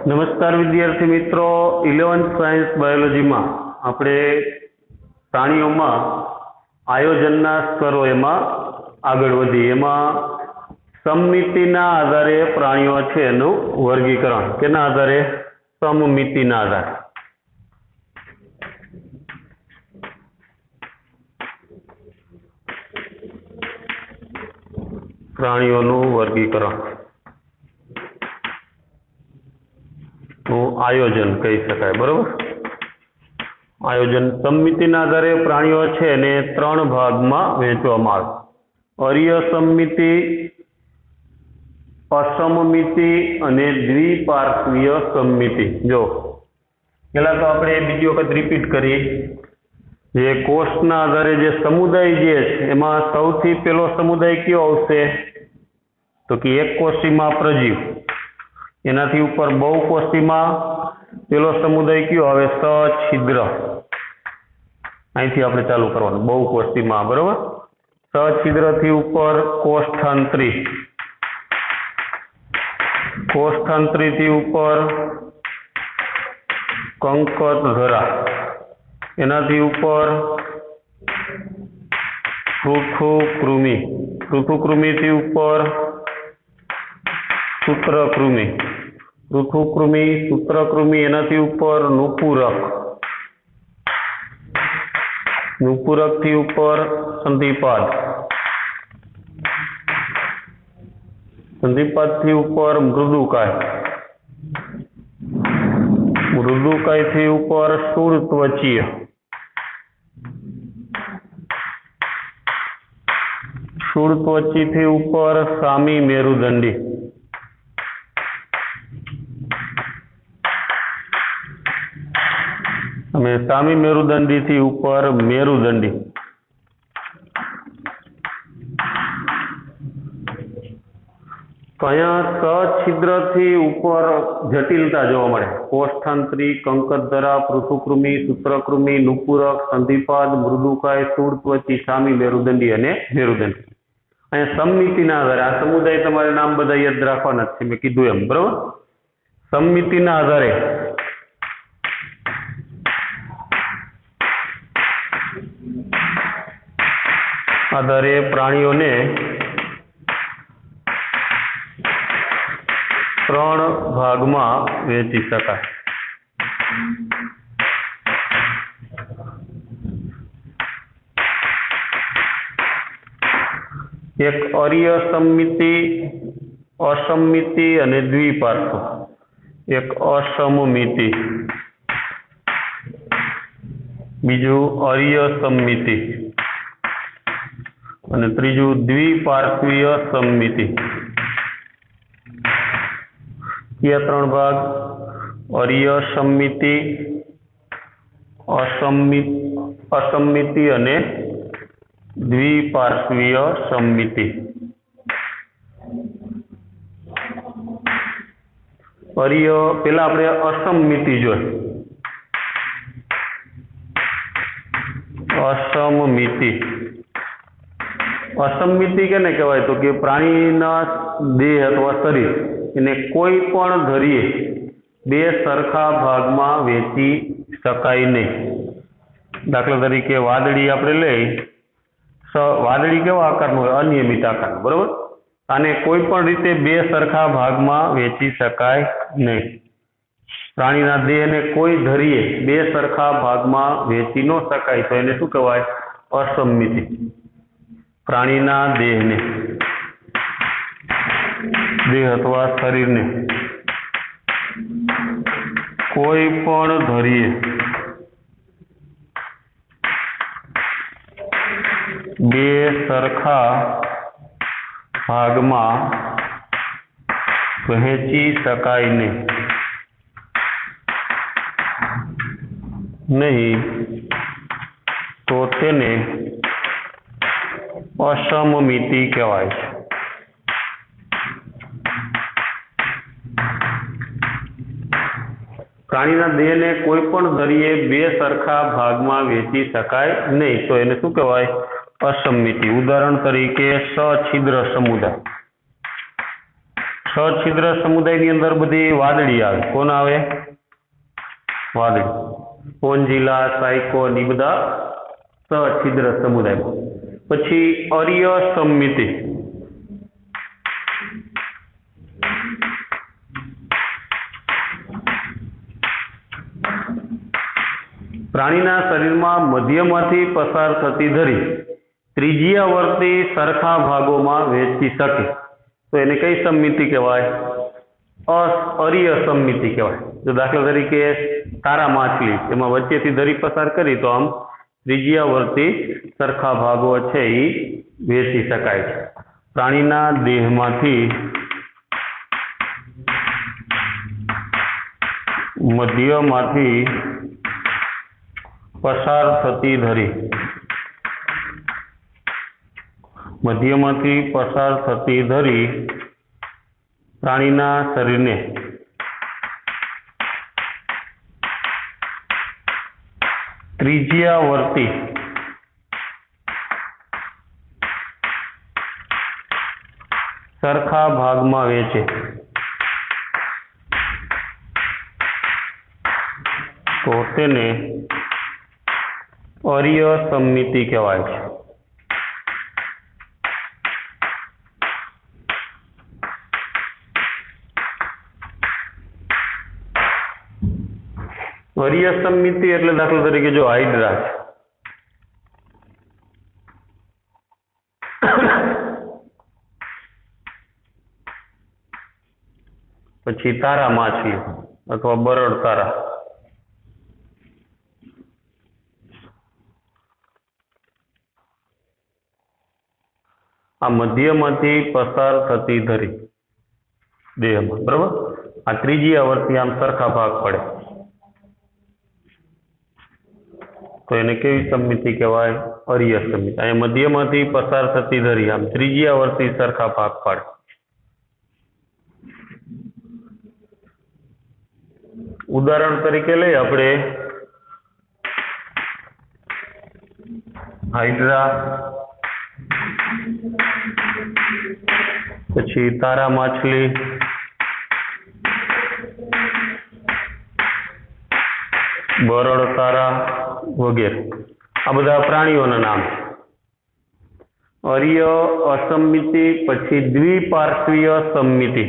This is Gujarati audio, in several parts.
નમસ્કાર વિદ્યાર્થી મિત્રો, 11th સાયન્સ બાયોલોજીમાં આપણે પ્રાણીઓમાં આયોજનના સ્તરો એમાં આગળ વધી. એમાં સમમિતિના આધારે પ્રાણીઓ છે એનું વર્ગીકરણ. કેના આધારે? સમમિતિના આધારે. પ્રાણીઓનું વર્ગીકરણ આયોજન કહી શકાય. બરોબર. આયોજન સમમિતિના આધારે પ્રાણીઓ છે એને 3 ભાગમાં વહેંચવામાં આવે: અરીય સમમિતિ, અસમમિતિ અને દ્વિપાર્શ્વીય સમમિતિ. જો પેલા તો આપણે બીજી વખત રિપીટ કરીએ. જે કોષના આધારે જે સમુદાય જે છે એમાં સૌથી પહેલો સમુદાય કયો આવશે? તો કે એક કોષીમાં પ્રજીવ. એનાથી ઉપર બહુકોષીમાં પેલો સમુદાય કયો આવે? સછિદ્ર. અહીંથી આપણે ચાલુ કરવાનું. બહુકોષીમાં. બરોબર. સછિદ્રથી ઉપર કોષ્ઠાંતરી. કોષ્ઠાંતરીથી ઉપર કંકતધરા. એનાથી ઉપર પૃથુકૃમિ. પૃથુકૃમિથી ઉપર સૂત્રકૃમિ. પૃથુકૃમિ, સૂત્રકૃમિ. એનાથી ઉપર નુપુરક. નુપુરકથી ઉપર સંધિપાદ. સંધિપાદથી ઉપર મૃદુકાય. મૃદુકાયથી ઉપર શૂળત્વચીય. શૂળત્વચીથી ઉપર સામી મેરુદંડી. અને સામી મેરુદંડીથી ઉપર મેરુદંડી. તો અહીંયા સછિદ્રથી ઉપર જટિલતા જોવા મળે. કોષ્ઠાંતરી, કંકતધરા, પૃથુકૃમિ, સૂત્રકૃમિ, નુપુરક, સંધિપાદ, મૃદુકાય, શૂળત્વચી, સામી મેરુદંડી અને મેરુદંડી. અહીંયા સમમિતિના આધારે આ સમુદાય તમારે નામ બધા યાદ રાખવાના છે, મેં કીધું એમ. બરોબર. સમમિતિના આધારે પ્રાણીઓને 3 ભાગમાં વહેંચી શકાય. એક અરીય સમમિતિ, અસમમિતિ અને દ્વિપાર્શ્વ. એક અસમમિતિ, બીજું અરીય સમમિતિ અને ત્રીજું દ્વિપાર્શ્વીય સમમિતિ. કયા 3 ભાગ? અરીય સમમિતિ, અસમમિતિ અને દ્વિપાર્શ્વીય સમમિતિ. અરીય પેલા આપણે અસમમિતિ જોઈ. અસમમિતિ. અસમમિતિ કેને કહેવાય? તો કે પ્રાણીના દેહ અથવા શરીર એને કોઈ પણ ધરીએ 2 સરખા ભાગમાં વહેંચી શકાય નહીં. દાખલા તરીકે વાદળી આપણે લઈ. વાદળી કેવા આકારનું હોય? અનિયમિત આકારનું. બરોબર. આને કોઈ પણ રીતે 2 સરખા ભાગમાં વહેંચી શકાય નહીં. પ્રાણીના દેહને કોઈ ધરીએ 2 સરખા ભાગમાં વહેંચી ન શકાય તો એને શું કહેવાય? અસમમિતિ. પ્રાણીના દેહને, દેહ અથવા શરીરને કોઈ પણ ધરીએ 2 સરખા ભાગમાં વહેંચી શકાય નહીં તો તેને અસમમિતિ કહેવાય છે. પ્રાણીના દેહને કોઈ પણ ધરીએ 2 સરખા ભાગમાં વહેંચી શકાય નહીં તો એને શું કહેવાય? અસમમિતિ. ઉદાહરણ તરીકે સછિદ્ર સમુદાય. સછિદ્ર સમુદાયની અંદર બધી વાદળી આવે. કોણ આવે? વાદળી. સ્પોન્જીલા, સાયકોન એ બધા સછિદ્ર સમુદાયમાં. પછી અર્ય સમમિતિ. પ્રાણીના શરીરમાં મધ્યમાંથી પસાર થતી ધરી ત્રિજ્યાવર્તી સરખા ભાગોમાં વહેંચી શકે તો એને કઈ સમમિતિ કહેવાય? અર્ય સમમિતિ કહેવાય. જો દાખલા તરીકે તારા માછલી એમાં વચ્ચેથી ધરી પસાર કરી તો આમ ત્રિજ્યાવર્તી સરખા ભાગો છે એ વહેંચી શકાય છે. પ્રાણીના દેહમાંથી મધ્યમાંથી પસાર થતી ધરી પ્રાણીના શરીરને ત્રિજ્યાવર્તી સરખા ભાગમાં વહેંચે તો તેને અર્ય સમમિતિ કહેવાય છે. અર્ય સમમિતિ એટલે દાખલા તરીકે જો હાઇડ્રા છે, પછી તારા માછલી અથવા બરડ તારા, આ મધ્યમાંથી પસાર થતી ધરી દેહમાં, બરાબર. આ ત્રિજ્યાવર્તી આમ સરખા ભાગ પડે તો એને કેવી સમમિતિ કહેવાય? અર્ય સમમિતિ. અહીંયા મધ્યમાંથી પસાર થતી ધરી આમ ત્રિજ્યાવર્તી સરખા ભાગ પાડે. ઉદાહરણ તરીકે લઈ આપણે હાઇડ્રા, પછી તારા માછલી, બરડ તારા વગેરે. આ બધા પ્રાણીઓના નામ. અર્ય અસમમિતિ, પછી દ્વિપાર્શ્વીય સમમિતિ.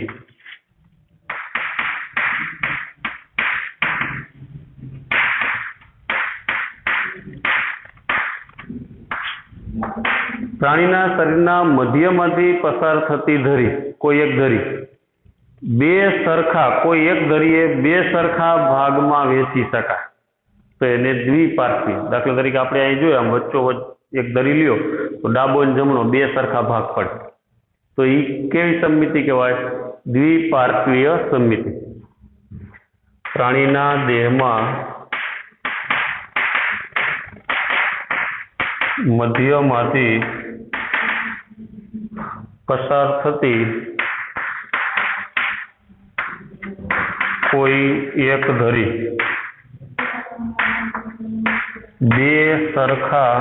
પ્રાણીના શરીરના મધ્યમાંથી પસાર થતી ધરી, કોઈ એક ધરી કોઈ એક ધરીએ બે સરખા ભાગમાં વહેંચી શકાય તો એને દ્વિપાર્શ્વી. દાખલા તરીકે આપણે અહીં જોઈએ આમ વચ્ચોવચ્ચ એક ધરી લ્યો તો ડાબો અને જમણો બે સરખા ભાગ પડે તો એ કેવી સમમિતિ કહેવાય? દ્વિપાર્શ્વીય સમમિતિ. પ્રાણીના દેહમાં મધ્યમાંથી પસાર થતી કોઈ એક ધરી બે સરખા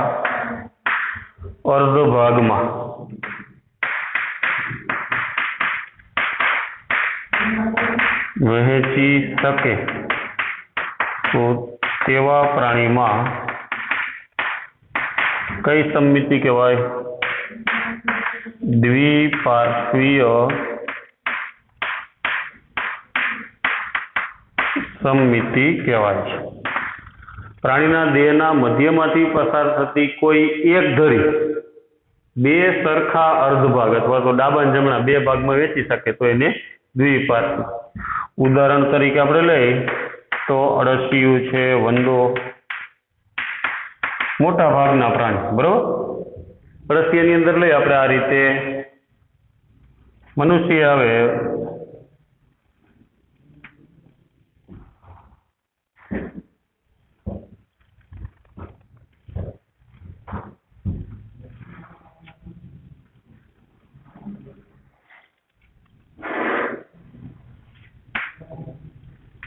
અર્ધ ભાગમાં વહેંચી શકે તો તેવા પ્રાણીમાં કઈ સમમિતિ કહેવાય? દ્વિપાર્શ્વીય સમમિતિ કહેવાય છે. પ્રાણીના દેહના મધ્યમાંથી પસાર થતી કોઈ એક ધરી બે સરખા અર્ધ ભાગ અથવા તો ડાબા અને જમણા બે ભાગમાં વહેંચી શકે તો એને દ્વિપાર્શ્વી. ઉદાહરણ તરીકે આપણે લઈ તો અળસિયું છે, વંદો, મોટા ભાગના પ્રાણી, બરોબર. અળસિયાની અંદર લઈ આપણે આ રીતે મનુષ્ય આવે,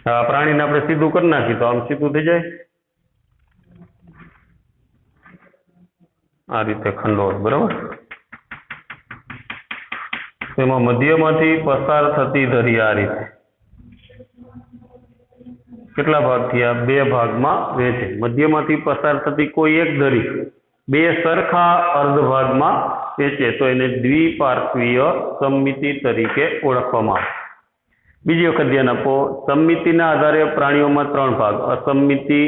આ પ્રાણીને આપણે સીધું કરી નાખીએ તો આમ સીધું થઈ જાય, આ રીતે ખંડોળ, બરાબર. તેમાં મધ્યમાંથી પસાર થતી ધરી આ રીતે કેટલા ભાગ થયા? 2 ભાગમાં વહેંચે. મધ્યમાંથી પસાર થતી કોઈ એક ધરી 2 સરખા અર્ધભાગમાં વહેંચે તો એને દ્વિપાર્શ્વીય સમમિતિ તરીકે ઓળખવામાં આવે. બીજી વખત ધ્યાન આપો. સમમિતિના આધારે પ્રાણીઓમાં 3 ભાગ: અસમમિતિ,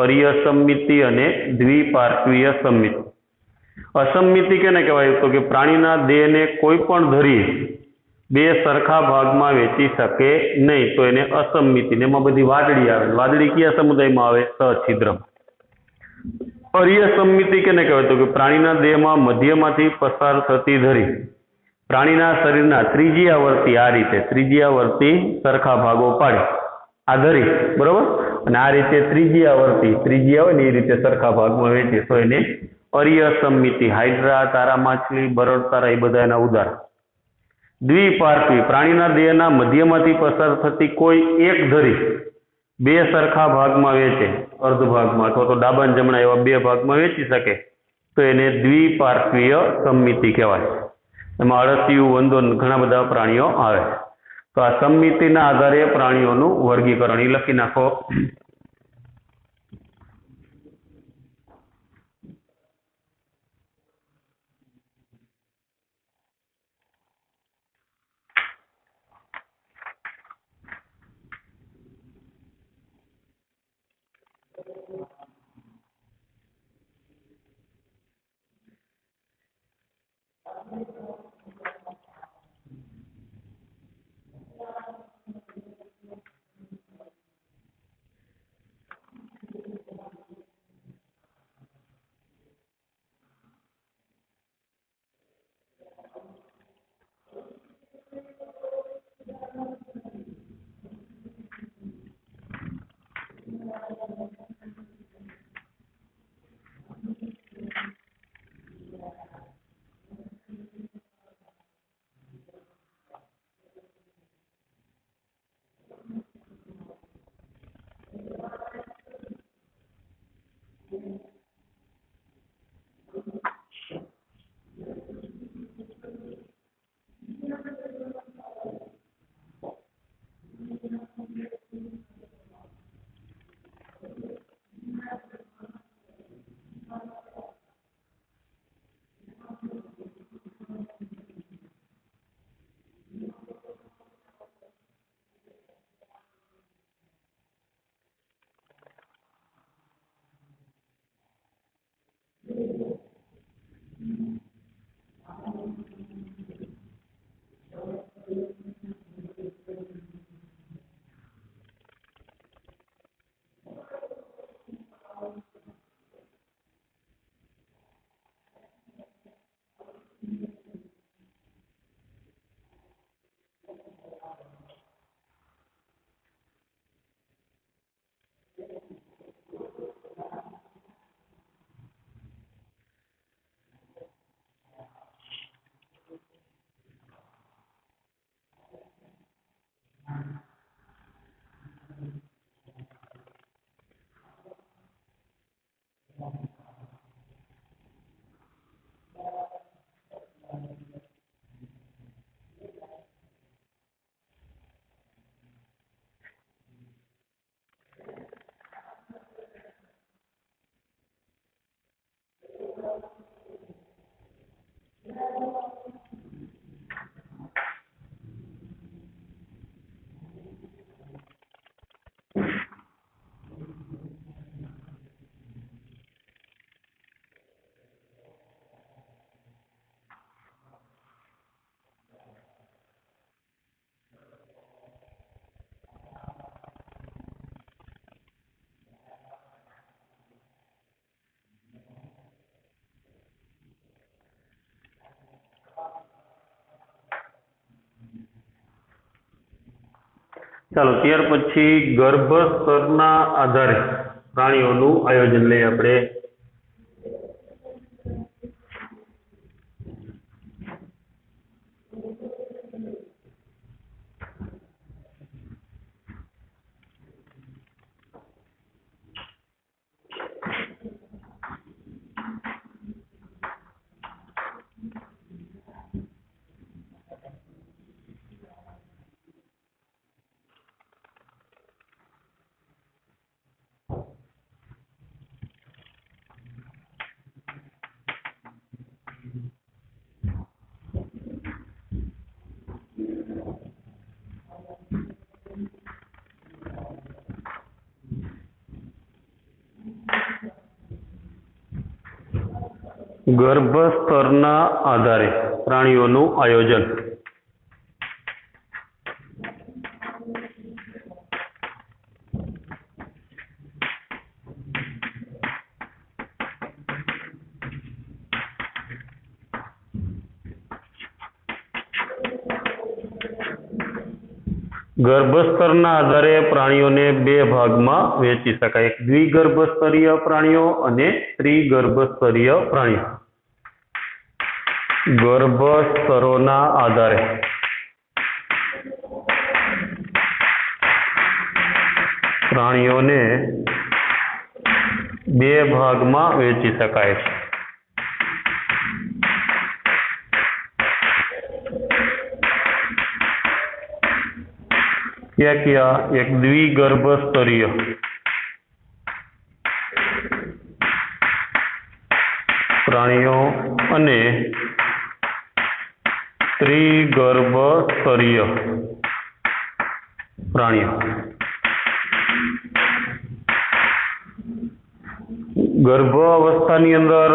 અરિયસમમિતિ અને દ્વિપાર્શ્વીય સમમિતિ. અસમમિતિ કેને કહેવાય? તો કે પ્રાણીના દેહને કોઈ પણ ધરી 2 સરખા ભાગમાં વહેંચી શકે નહીં તો એને અસમમિતિ. એમાં બધી વાદળી આવે. વાદળી કયા સમુદાયમાં આવે? સછિદ્રમાં. અરિયસમમિતિ કેને કહેવાય? તો કે પ્રાણીના દેહમાં મધ્યમાંથી પસાર થતી ધરી પ્રાણીના શરીરના ત્રિજ્યાવર્તી આ રીતે ત્રિજ્યાવર્તી સરખા ભાગો પાડે આ ધરી બરોબર, અને આ રીતે ત્રિજ્યાવર્તી ત્રિજ્યા હોય ને એ રીતે સરખા ભાગમાં વહેંચે તો એને અરિયસમમિતિ. હાઇડ્રા, તારા માછલી, બરડ તારા એ બધા એના ઉદાહરણ. દ્વિપાર્શ્વી પ્રાણીના દેહના મધ્યમાંથી પસાર થતી કોઈ એક ધરી 2 સરખા ભાગમાં વહેંચે, અર્ધ ભાગમાં અથવા તો ડાબા અને જમણા એવા 2 ભાગમાં વહેંચી શકે તો એને દ્વિપાર્શ્વીય સમમિતિ કહેવાય. એમાં અળસિયું, વંદો ઘણા બધા પ્રાણીઓ આવે. તો આ સમમિતિના આધારે પ્રાણીઓનું વર્ગીકરણ એ લખી નાખો. ચાલો ત્યાર પછી ગર્ભ સ્તરના આધારે પ્રાણીઓનું આયોજન લઈએ આપણે. ગર્ભસ્તરના આધારે પ્રાણીઓનું આયોજન. ગર્ભસ્તરના આધારે પ્રાણીઓને બે ભાગમાં વહેંચી શકાય. એક દ્વિગર્ભસ્તરીય પ્રાણીઓ અને ત્રિગર્ભસ્તરીય પ્રાણીઓ. ગર્ભસ્તરોના આધારે પ્રાણીઓને બે ભાગમાં વહેંચી શકાય છે. क्या किया? एक द्विगर्भस्तरीय प्राणियों અને ત્રિગર્ભસ્તરીય પ્રાણીઓ. ગર્ભ અવસ્થાની અંદર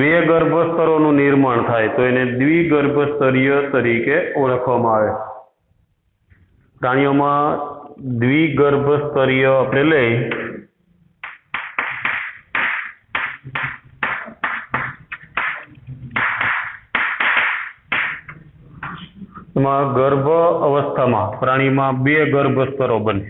બે ગર્ભસ્તરોનું નિર્માણ થાય તો એને દ્વિગર્ભસ્તરીય તરીકે ઓળખવામાં આવે. પ્રાણીઓમાં દ્વિગર્ભસ્તરીય આપણે લઈ એમાં ગર્ભ અવસ્થામાં પ્રાણીમાં બે ગર્ભસ્તરો બને.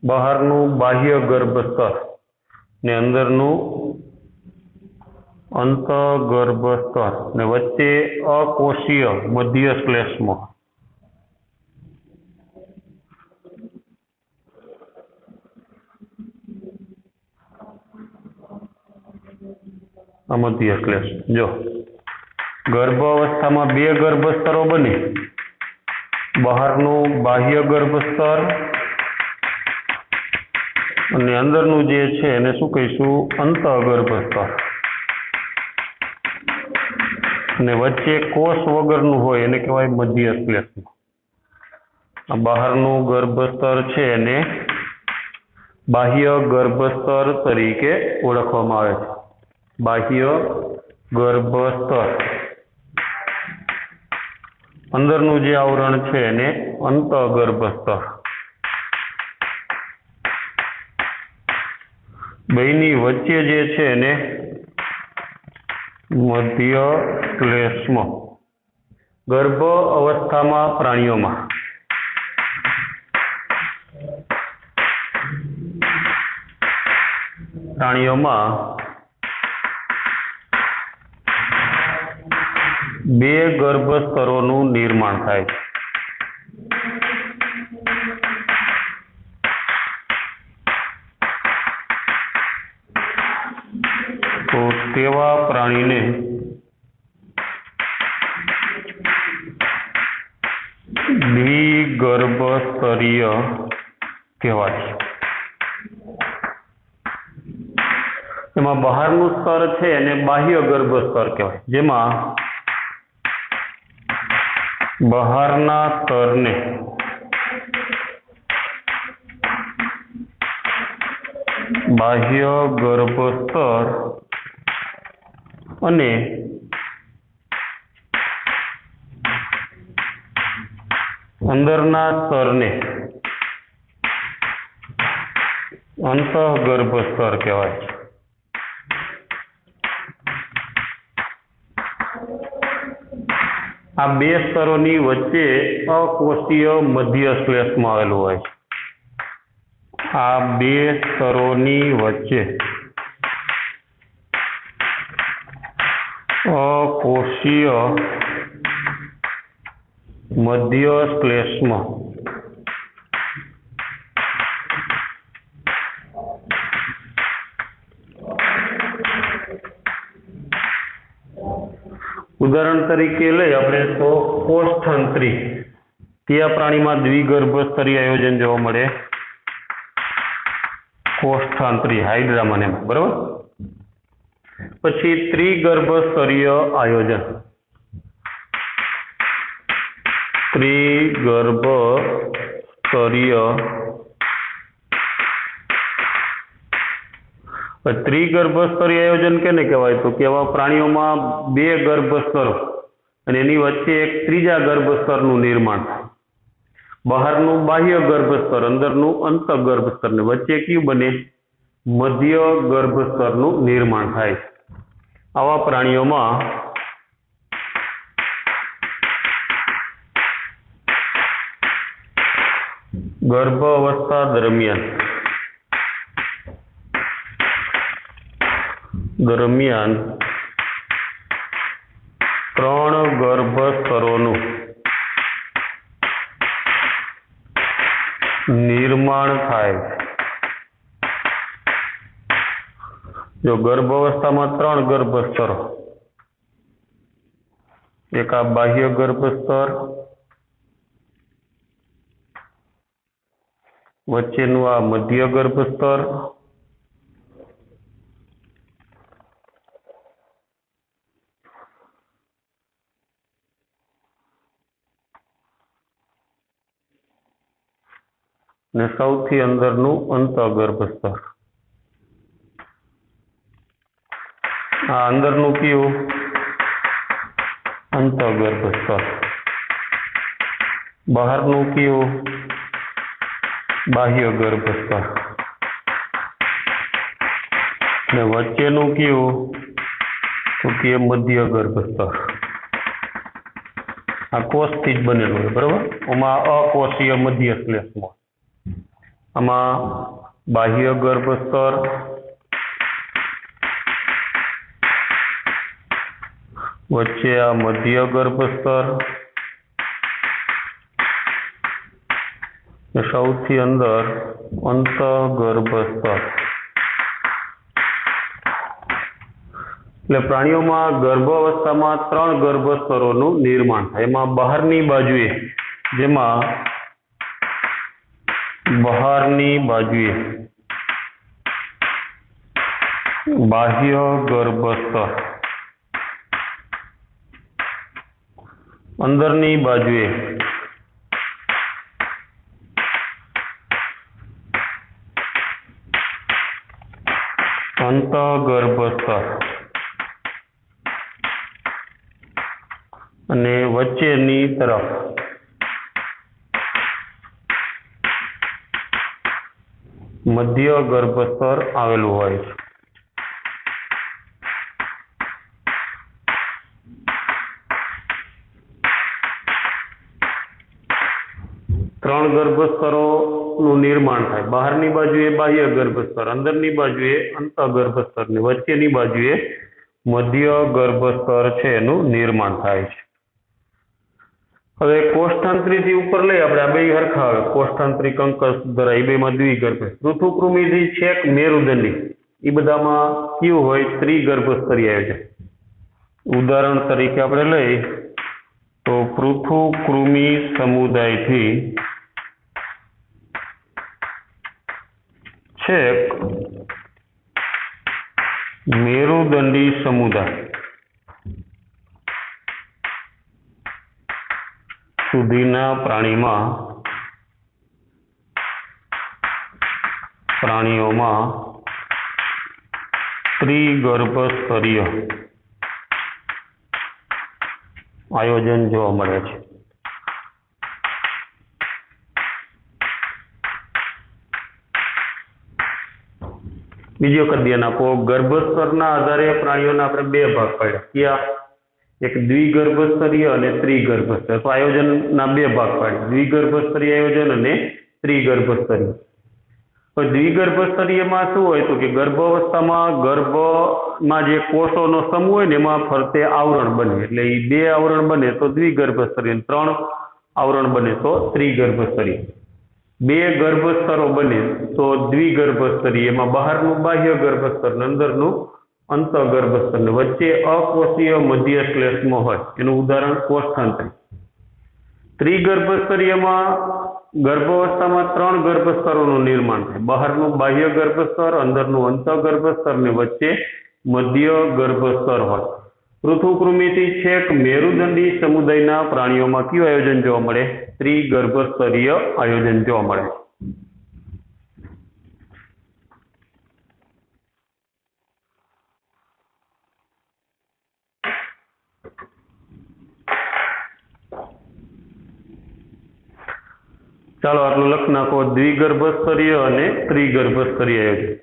બહારનું બાહ્ય ગર્ભસ્તર ને અંદરનું અંતઃગર્ભસ્તર ને વચ્ચે અકોષીય મધ્ય શ્લેષ્મ. આ મધ્ય શ્લેષ્મ. જો ગર્ભ અવસ્થામાં બે ગર્ભસ્તરો બને, બહારનું બાહ્ય ગર્ભસ્તર અને અંદરનું જે છે એને શું કહીશું? અંતઃગર્ભસ્તર. અને વચ્ચે કોષ વગરનું હોય એને કહેવાય મધ્ય શ્લેષ્મ. આ બહારનું ગર્ભસ્તર છે એને બાહ્ય ગર્ભસ્તર તરીકે ઓળખવામાં આવે છે. બાહ્ય ગર્ભસ્તર. અંદરનું જે આવરણ છે એને અંતઃગર્ભસ્તર. બેયની વચ્ચે જે છે એને મધ્ય શ્લેષ્મ. ગર્ભ અવસ્થામાં પ્રાણીઓમાં બે ગર્ભસ્તરોનું નિર્માણ થાય છે. તો તેવા પ્રાણીને દ્વિગર્ભસ્તરીય કહેવાય. એમાં બહારનું સ્તર છે એને બાહ્ય ગર્ભસ્તર કહેવાય, જેમાં બહારના સ્તરને બાહ્ય ગર્ભસ્તર અને અંદરના સ્તરને અંતઃગર્ભસ્તર કહેવાય છે. આ બે સ્તરોની વચ્ચે અકોષીય મધ્ય શ્લેષ્મ આવેલું હોય છે. આ બે સ્તરોની વચ્ચે અકોષીય મધ્ય શ્લેષ્મ ઉદાહરણ તરીકે લઈ આપણે તો કોષ્ઠંત્રી. કયા પ્રાણીમાં દ્વિગર્ભસ્તરીય આયોજન જોવા મળે? કોષ્ઠાંત્રી, હાઇડ્રામાં એમ, બરાબર. પછી ત્રિગર્ભસ્તરીય આયોજન. ત્રિગર્ભસ્તરીય ત્રિગર્ભસ્તરીય આયોજન કેને કહેવાય? તો કેવા પ્રાણીઓમાં બે ગર્ભસ્તરો અને એની વચ્ચે એક ત્રીજા ગર્ભસ્તરનું નિર્માણ થાય. બહારનું બાહ્ય ગર્ભસ્તર, અંદરનું અંતઃગર્ભસ્તર ને વચ્ચે કયું બને? મધ્ય ગર્ભસ્તરનું નિર્માણ થાય. આવા પ્રાણીઓમાં ગર્ભ અવસ્થા દરમિયાન 3 ગર્ભસ્તરોનું નિર્માણ થાય. જો ગર્ભ અવસ્થામાં 3 ગર્ભસ્તરો, એક આ બાહ્ય ગર્ભસ્તર, વચ્ચેનું આ મધ્ય ગર્ભસ્તર ને સૌથી અંદરનું અંતઃગર્ભસ્તર. આ અંદરનું કયું? અંતઃગર્ભસ્તર. બહારનું કયું? બાહ્ય ગર્ભસ્તર. ને વચ્ચેનું કયું? તો કે મધ્ય ગર્ભસ્તર. આ કોષથી જ બનેલું છે, બરોબર? આમાં અકોષીય મધ્ય શ્લેષ્મ, આમાં બાહ્ય ગર્ભસ્તર, વચ્ચે આ મધ્ય ગર્ભસ્તર, સૌથી અંદર અંતઃગર્ભસ્તર. એટલે પ્રાણીઓમાં ગર્ભ અવસ્થામાં 3 ગર્ભસ્તરોનું નિર્માણ થાય. એમાં બહારની બાજુએ બાહ્ય ગર્ભસ્તર, અંદરની બાજુએ અંતઃગર્ભસ્તર અને વચ્ચેની તરફ મધ્ય ગર્ભસ્તર આવેલું હોય છે. ત્રણ ગર્ભસ્તરોનું નિર્માણ થાય. બહારની બાજુએ બાહ્ય ગર્ભસ્તર, અંદરની બાજુએ અંતઃગર્ભસ્તર ને વચ્ચેની બાજુએ મધ્ય ગર્ભસ્તર છે એનું નિર્માણ થાય છે. હવે કોષ્ઠાંત્રીથી ઉપર લઈ આપણે આ બે હરખા આવે. કોષ્ઠાંત્રી, કંકસ, ધરા એ બેમાં દ્વિગર્ભ. પૃથુકૃમિથી છેક મેરુદંડી એ બધામાં કયું હોય? ત્રિગર્ભસ્તરીય આયોજન. ઉદાહરણ તરીકે આપણે લઈ તો પૃથુકૃમિ સમુદાયથી છેક મેરુદંડી સમુદાય સુધીના પ્રાણીઓમાં ત્રિગર્ભસ્તરીય આયોજન જોવા મળે છે. બીજો કદ્યાન આપો. ગર્ભસ્તરના આધારે પ્રાણીઓના આપણે બે ભાગ પાડ્યા. ક્યાં? એક દ્વિગર્ભસ્તરીય અને ત્રિગર્ભસ્તરીય. તો આયોજનના બે ભાગ પાડ્યા, દ્વિગર્ભસ્તરીય આયોજન અને ત્રિગર્ભસ્તરીય. તો દ્વિગર્ભસ્તરીયમાં શું હોય? તો કે ગર્ભાવસ્થામાં ગર્ભમાં જે કોષોનો સમૂહ હોય ને એમાં ફરતે આવરણ બને, એટલે એ 2 આવરણ બને તો દ્વિગર્ભસ્તરીય, 3 આવરણ બને તો ત્રિગર્ભસ્તરીય. 2 ગર્ભસ્તરો બને તો દ્વિગર્ભસ્તરીય. એમાં બહારનું બાહ્ય ગર્ભસ્તર ને અંદરનું અંતઃગર્ભસ્તર ને વચ્ચે અકોષીય મધ્ય શ્લેષ્મ હોય, એનું ઉદાહરણ કોષ્ઠાંત્રી. ત્રિગર્ભસ્તરીયમાં ગર્ભાવસ્થામાં 3 ગર્ભસ્તરોનું નિર્માણ થાય. બહારનું બાહ્ય ગર્ભસ્તર, અંદરનું અંતઃગર્ભસ્તર ને વચ્ચે મધ્ય ગર્ભસ્તર હોય. પૃથુકૃમિથી છેક મેરુદંડી સમુદાયના પ્રાણીઓમાં કયું આયોજન જોવા મળે? ત્રિગર્ભસ્તરીય આયોજન જોવા મળે. ચાલો આટલું લખી નાખો, દ્વિગર્ભ સ્તરીય અને ત્રિગર્ભ સ્તરીય આયોજન.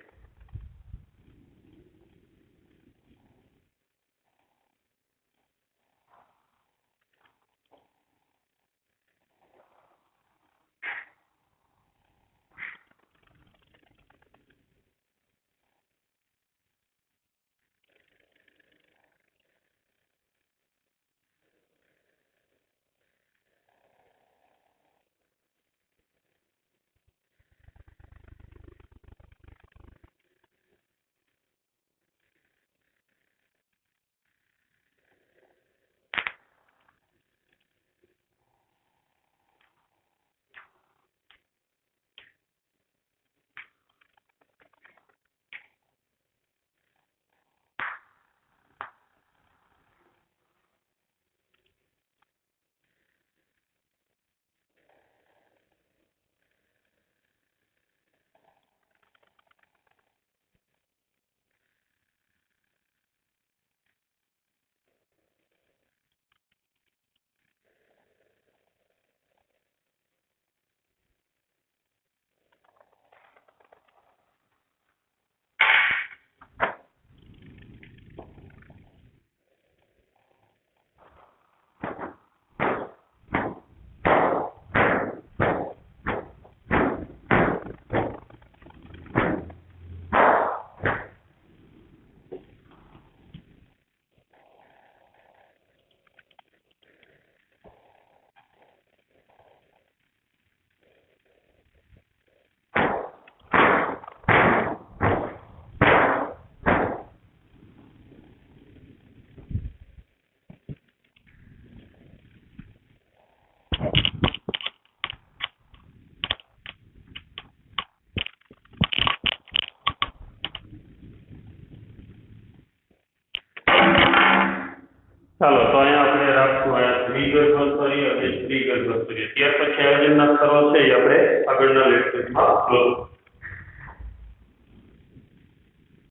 ચાલો તો અહીંયા આપણે રાખશું અહીંયા દ્વિગર્ભ સ્તરીય અને ત્રિગર્ભ સ્તરીય. ત્યાર પછી આયોજનના સ્તરો છે એ આપણે આગળના લેક્ચરમાં જોઈશું.